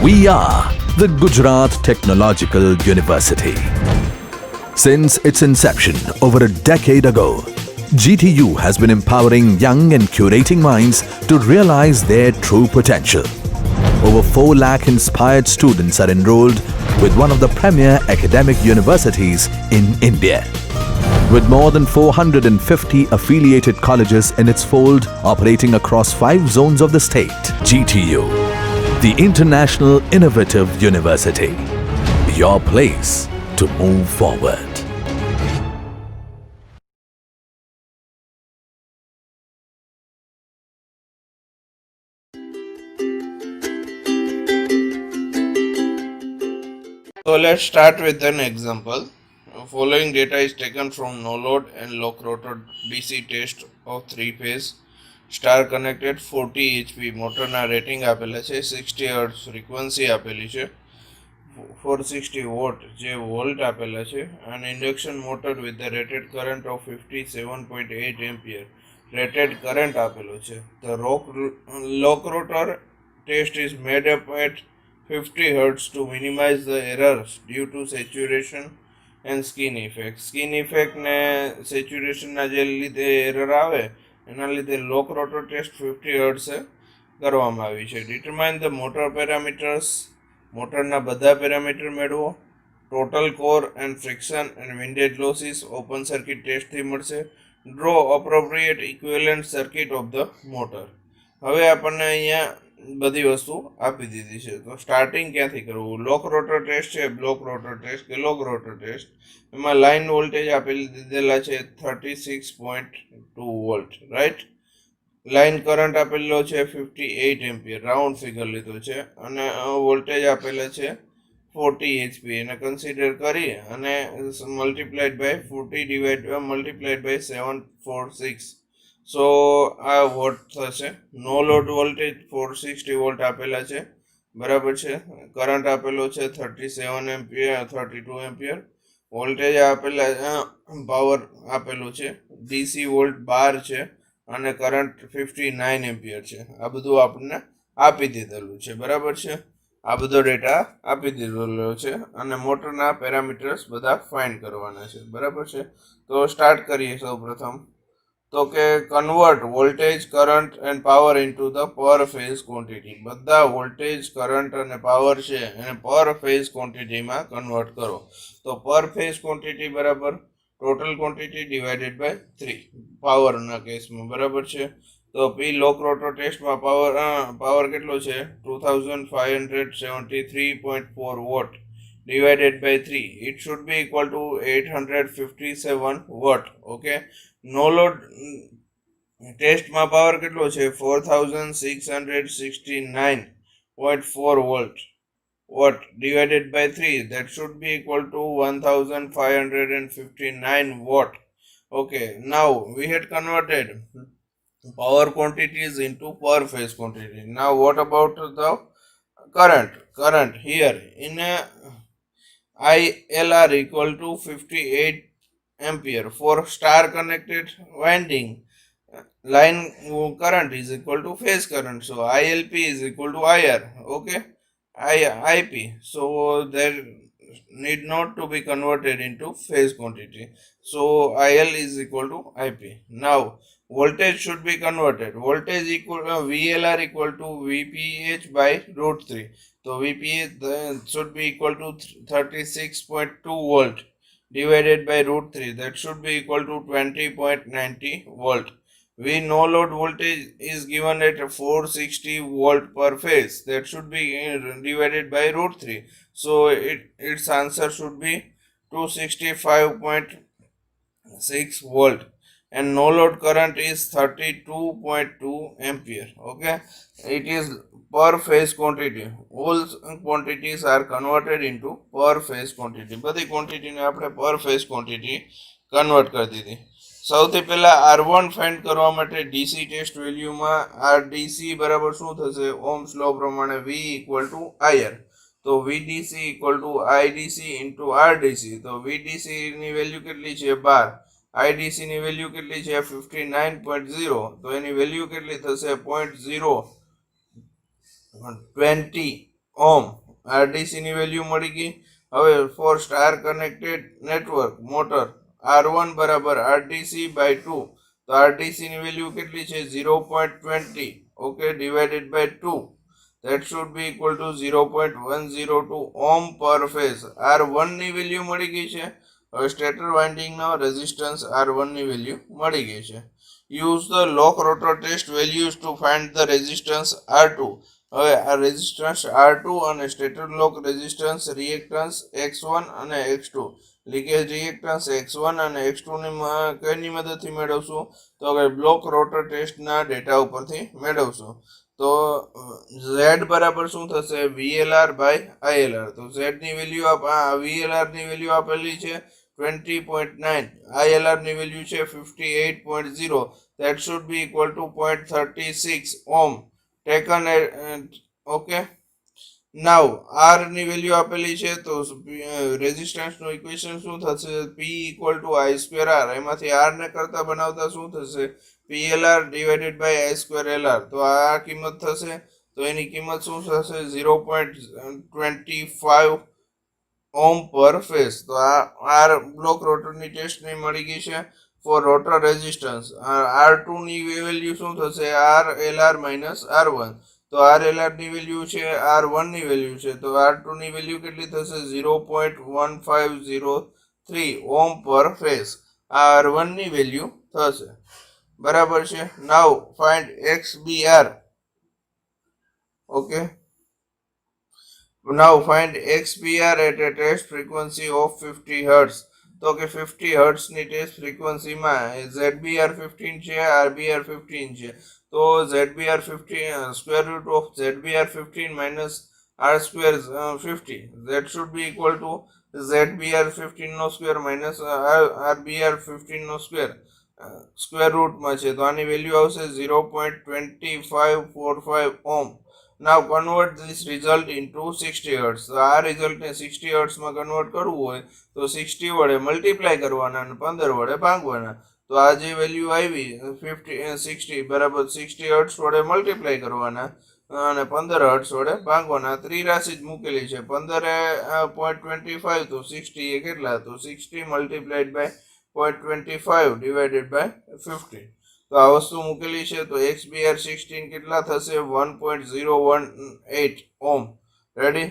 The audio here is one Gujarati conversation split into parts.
We are the Gujarat Technological University. Since its inception over a decade ago, GTU has been empowering young and curating minds to realize their true potential. Over 4 lakh inspired students are enrolled with one of the premier academic universities in India. With more than 450 affiliated colleges in its fold operating across 5 zones of the state, GTU, the International Innovative University, your place to move forward. So let's start with an example. Following data is taken from no load and low rotor DC test of 3-phase star connected 40 HP મોટરના રેટિંગ આપેલા છે, 60 હર્ટ્ઝ ફ્રીક્વન્સી આપેલી છે, 460 વોટ જે વોલ્ટ આપેલા છે, અને induction motor with the rated current of 57.8 ampere rated current આપેલો છે. The lock rotor test is made up at 50 hertz to minimize the errors due to saturation and skin effect. Skin effect ને સેચ્યુરેશનના જે લીધે એરર આવે એના લીધે લોક રોટર ટેસ્ટ 50 હર્ટ્ઝે કરવામાં આવી છે. ડિટરમાઇન ધ મોટર પેરામીટર્સ, મોટરના બધા પેરામીટર મેળવો. Total core and friction and windage losses open circuit ટેસ્ટથી મળશે. Draw appropriate equivalent circuit of the motor. હવે આપણને અહીંયા બધી વસ્તુ આપી દીધી છે, તો સ્ટાર્ટિંગ ક્યાંથી કરવું? લોક રોટર ટેસ્ટ છે, બ્લોક રોટર ટેસ્ટ કે લોક રોટર ટેસ્ટ. એમાં લાઇન વોલ્ટેજ આપેલી દીધેલા છે 36.2 વોલ્ટ, રાઈટ. લાઇન કરંટ આપેલો છે 58 એમ્પિયર, રાઉન્ડ ફિગર લીધો છે, અને વોલ્ટેજ આપેલા છે 40 HP. એને કન્સિડર કરી અને મલ્ટીપ્લાઇડ બાય 40 મલ્ટીપ્લાઇડ બાય 746. સો આ વોટ થશે. નો લોડ વોલ્ટેજ 460 વોલ્ટ આપેલા છે, બરાબર છે. કરંટ આપેલો છે 37 એમ્પિયર, 32 એમ્પિયર. વોલ્ટેજ આપેલા, પાવર આપેલું છે, DC વોલ્ટ 12 છે, અને કરંટ 59 એમ્પિયર છે. આ બધું આપણને આપી દીધેલું છે, બરાબર છે. આ બધો ડેટા આપી દીધેલો છે, અને મોટરના પેરામીટર્સ બધા ફાઇન્ડ કરવાના છે, બરાબર છે. તો સ્ટાર્ટ કરીએ. સૌ પ્રથમ તો કે convert voltage, current end power into the પર ફેઝ ક્વોન્ટિટી. બધા વોલ્ટેજ, કરંટ અને પાવર છે એને પર ફેઝ ક્વોન્ટિટીમાં કન્વર્ટ કરો. તો પર ફેઝ ક્વોન્ટિટી બરાબર ટોટલ ક્વોન્ટિટી ડિવાઇડેડ બાય 3 પાવરના કેસમાં, બરાબર છે. તો પી લોક રોટર ટેસ્ટમાં પાવર કેટલો છે? 2573.4 vote divided by 3. It should be equal to 857 watt. Okay. No load ટેસ્ટમાં પાવર કેટલો છે? 4669.4 watt divided by 3. That should be equal to 1559 watt. Okay. Now we had converted power quantities into per phase quantity. Now what about the current? Current here in ILR equal to 58 ampere for star connected winding. Line current is equal to phase current, so ILP is equal to IR. Okay, IP. So there need not to be converted into phase quantity, so IL is equal to IP. Now voltage should be converted. Voltage equal VLR equal to VPH by root 3. So VPH should be equal to 36.2 volt divided by root 3. That should be equal to 20.90 volt. We no load voltage is given at 460 volt per phase. That should be divided by root 3. So its answer should be 265.6 volt. And no load current is 32.2 ampere. Okay, it is per phase quantity. All quantities are converted into per phase quantity. બધી ક્વોન્ટિટીને આપણે પર ફેઝ ક્વોન્ટિટી કન્વર્ટ કરી દીધી. સૌથી પહેલા R1 ફાઇન્ડ કરવા માટે ડીસી ટેસ્ટ વેલ્યુમાં RDC બરાબર શું થશે? ઓહ્મ્સ લો પ્રમાણે V ઇક્વલ ટુ IR. તો VDC equal to IDC into RDC. તો VDC ની વેલ્યુ કેટલી છે? 12. IDC ની વેલ્યુ કેટલી છે? 59.0. તો એની વેલ્યુ કેટલી થશે? 0.20 ઓમ આરડીસી ની વેલ્યુ મળી ગઈ. હવે for star connected network motor R1 બરાબર આરડીસી બાય 2, તો આરડીસી ની વેલ્યુ કેટલી છે 0.20, okay, divided by 2, that should be equal to 0.102 ohm per phase. R1 ની વેલ્યુ મળી ગઈ છે. હવે સ્ટેટર વાઇન્ડિંગ નો રેઝિસ્ટન્સ R1 ની વેલ્યુ મળી ગઈ છે. Use the lock rotor test values to find the resistance R2. હવે આ રેઝિસ્ટન્સ R2 અને સ્ટેટર લોક રેઝિસ્ટન્સ રિએક્ટન્સ X1 અને X2, લીકેજ રિએક્ટન્સ X1 અને X2 ની મદદથી મેળવશું? તો કે બ્લોક રોટર ટેસ્ટના ડેટા ઉપરથી મેળવશું. તો Z બરાબર શું થશે VLR બાય ILR. તો Z ની વેલ્યુ VLR ની વેલ્યુ આપેલી છે 20.9, ILR ની વેલ્યુ છે 58.0, that should be equal to 0.36 ohm taken okay. Now R ની વેલ્યુ આપેલી છે, તો રેઝિસ્ટન્સ નું ઇક્વેશન શું થશે P equal to I square R. એમાંથી R ને કરતા બનાવતા શું થશે PLR divided by I square LR. તો આ કિંમત થશે, તો એની કિંમત શું થશે 0.25 ઓમ પર ફેઝ. તો આ R બ્લોક રોટરની ટેસ્ટ ની મળી ગઈ છે. ફોર રોટર રેઝિસ્ટન્સ R2 ની વેલ્યુ શું થશે RLR માઇનસ R1. તો RLR ની વેલ્યુ છે R1 ની વેલ્યુ છે, તો R2 ની વેલ્યુ કેટલી થશે 0.1503 ઓમ પર ફેઝ. આ R1 ની વેલ્યુ થશે. બરાબર છે. Now find XBR. Okay, now find XBR at a test frequency of 50 Hz. તો કે 50 Hz ની ટેસ્ટ ફ્રીક્વન્સીમાં ZBR 15 છે, RBR 15 છે. તો ZBR 15 square root of ZBR 15 minus R square 50, that should be equal to ZBR 15 નો સ્ક્વેર માઇનસ RBR 15 નો સ્ક્વેર સ્ક્વેર રૂટમાં છે, તો આની વેલ્યુ આવશે 0.2545 ઓમ. Now convert this result into 60 Hz. તો આ રિઝલ્ટને 60 Hz માં કન્વર્ટ કરવું હોય તો 60 વડે મલ્ટીપ્લાય કરવાના અને 15 વડે ભાગવાના. તો આ જે વેલ્યુ આવી 60 બરાબર 60 Hz વડે મલ્ટીપ્લાય કરવાના અને 15 Hz વડે ભાગવાના. ત્રિરાશિ જ મૂકેલી છે. 15 0.25, તો 60 એ કેટલા, તો 60 મલ્ટીપ્લાઈડ બાય 0.25 ડિવાઇડેડ બાય 50. તો આ વસ્તુ મૂકેલી છે. તો XBR 16 કેટલા થશે 1.018 ohm. Ready?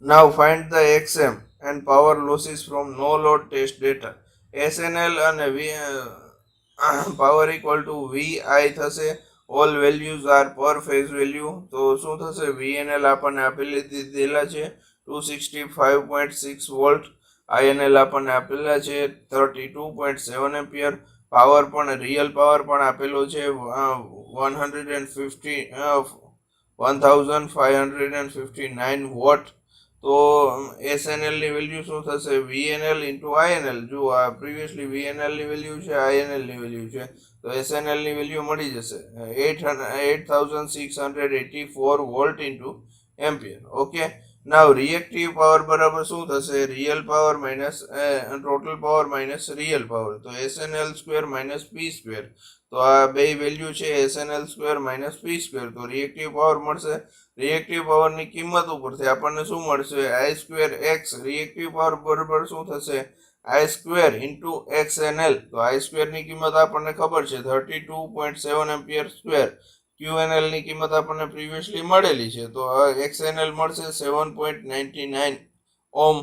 Now find the XM and power losses from no load test data. SNL અને પાવર ઇક્વલ ટુ VI થશે. All values are per phase value. તો શું થશે VNL આપણને આપેલી દીધેલા છે 265.6 વોલ્ટ, INL આપણને આપેલા છે 32.7 એમ્પિયર, પાવર પણ રિયલ પાવર પણ આપેલો છે 1559 વોટ. તો SNL ની વેલ્યુ શું થશે VNL ઇન્ટુ INL. જો આ પ્રીવિયસલી VNL ની વેલ્યુ છે, INL ની વેલ્યુ છે, તો SNL ની વેલ્યુ મળી જશે 8684 વોલ્ટ ઇન્ટુ એમ્પિયર. ઓકે, નાવ રિએક્ટિવ પાવર બરાબર શું થશે real power minus total power minus real power. તો SNL square minus P square. તો આ બે વેલ્યુ છે SNL square minus P square. તો રિએક્ટિવ પાવર મળશે. રિએક્ટિવ પાવરની કિંમત ઉપરથી આપણને શું મળશે I square X. Reactive power બરાબર શું થશે I સ્ક્વેર ઇન્ટુ XNL. તો I સ્ક્વેર ની કિંમત આપણને ખબર છે 32.7 એમ્પિયર સ્ક્વેર. QNL ની કિંમત આપણને પ્રીવિયસલી મળેલી છે, તો XNL મળશે 7.99 ઓમ.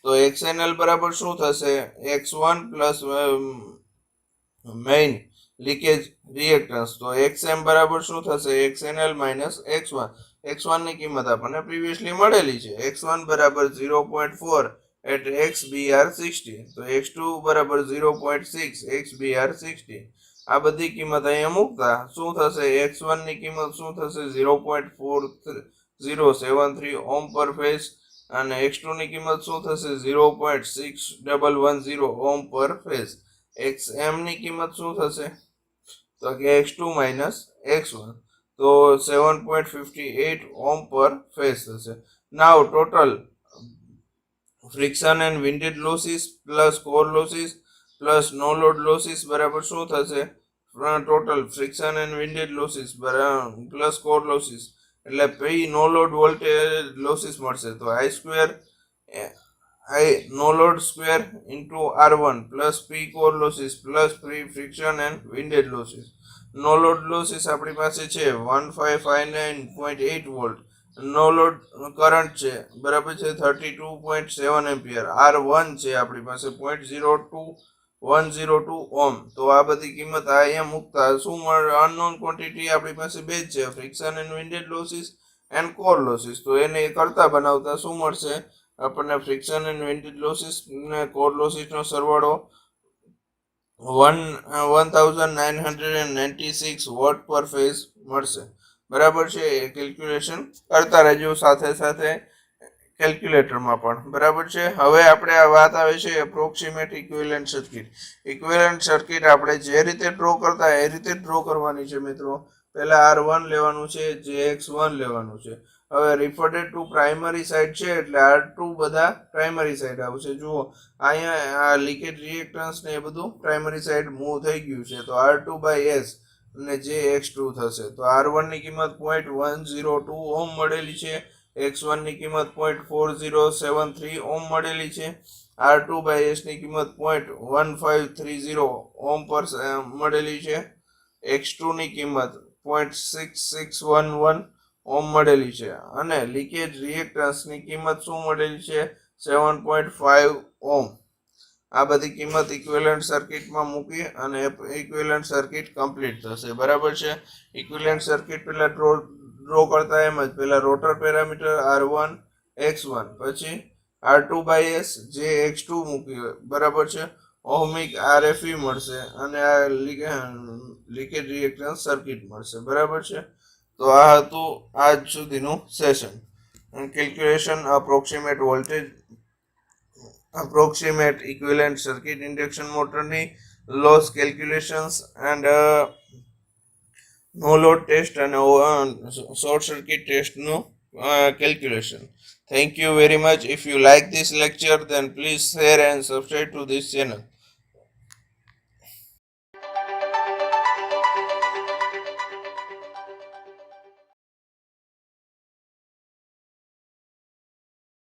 તો XNL બરાબર શું થશે X1 plus main leakage reactance. તો XM બરાબર શું થશે XNL માઇનસ X1. X1 ની કિંમત આપણને પ્રીવિયસલી મળેલી છે. X1 બરાબર 0.4 at XBR 60. તો X2 બરાબર 0.6 XBR 60. આ બધી કિંમત અહીંયા મૂકતા શું થશે X1 ની કિંમત શું થશે 0.4073 ઓમ પર ફેઝ અને X2 ની કિંમત શું થશે 0.6110 ઓમ પર ફેઝ. XM ની કિંમત શું થશે તો કે X2 માઇનસ X1. તો 7.58 ઓમ પર ફેઝ થશે. Now total friction and windage losses plus core losses plus no load losses બરાબર શું થશે total friction and windage losses plus core losses. એટલે P no load voltage losses મળશે. તો I square no load square into R1 plus P core losses plus પ્રી friction and windage losses. No load losses આપણી પાસે છે 1559.8 વોલ્ટ. નો લોડ કરંટ છે બરાબર છે 32.7 એમ્પિયર. R1 છે આપણી પાસે 0.102 ઓમ. તો આ બધી કિંમત અહીંયા મૂકતા શું મળે? અનનોન ક્વોન્ટિટી આપણી પાસે બે જ છે, friction and windage losses and core losses. તો એને કરતા બનાવતા શું મળશે આપણને? ફ્રિક્શન એન્ડ વિન્ડેજ લોસીસ ને કોર લોસીસનો સરવાળો 1996 વોટ પર ફેઝ મળશે. બરાબર છે. એ કેલ્ક્યુલેશન કરતા રહેજો સાથે સાથે કેલ્ક્યુલેટરમાં પણ. બરાબર છે. હવે આપણે આ વાત આવે છે approximate equivalent circuit. Equivalent circuit આપણે જે રીતે ડ્રો કરતા એ રીતે ડ્રો કરવાની છે મિત્રો. પહેલા R1 લેવાનું છે, JX1 લેવાનું છે. હવે રિફર્ટેડ ટુ પ્રાઇમરી સાઇડ છે એટલે R2 બધા પ્રાઇમરી સાઇડ આવશે. જુઓ અહીંયા આ લીકેજ રિએક્ટન્સ ને એ બધું પ્રાઇમરી સાઇડ મૂવ થઈ ગયું છે. તો R2/S અને JX2 થશે. તો R1 ની કિંમત 0.102 ઓમ મળેલી છે, X1 ની કિંમત 0.4073 ઓમ મળેલી છે, R2/S ની કિંમત 0.1530 ઓમ પર મળેલી છે, X2 ની કિંમત 0.6611 ઓમ મળેલી છે અને લીકેજ રિએક્ટન્સ ની કિંમત શું મળેલી છે? 7.5 ઓમ. આ બધી કિંમત ઇક્વિવેલન્ટ સર્કિટમાં મૂકી અને ઇક્વિવેલન્ટ સર્કિટ કમ્પ્લીટ થશે. બરાબર છે. ઇક્વિવેલન્ટ સર્કિટ પહેલા ડ્રો કરતા એમ જ પહેલા રોટર પેરામીટર R1 X1 પછી R2/S JX2 મૂકી. બરાબર છે. ઓહમિક RFE મળશે અને આ લીકેજ રિએક્ટન્સ સર્કિટ મળશે. બરાબર છે. તો આ હતું આજ સુધીનું session. Calculation approximate voltage, approximate equivalent circuit induction મોટરની loss calculations and no load test અને શોર્ટ સર્કિટ ટેસ્ટનું calculation. Thank you very much. If you like this lecture, then please share and subscribe to this channel.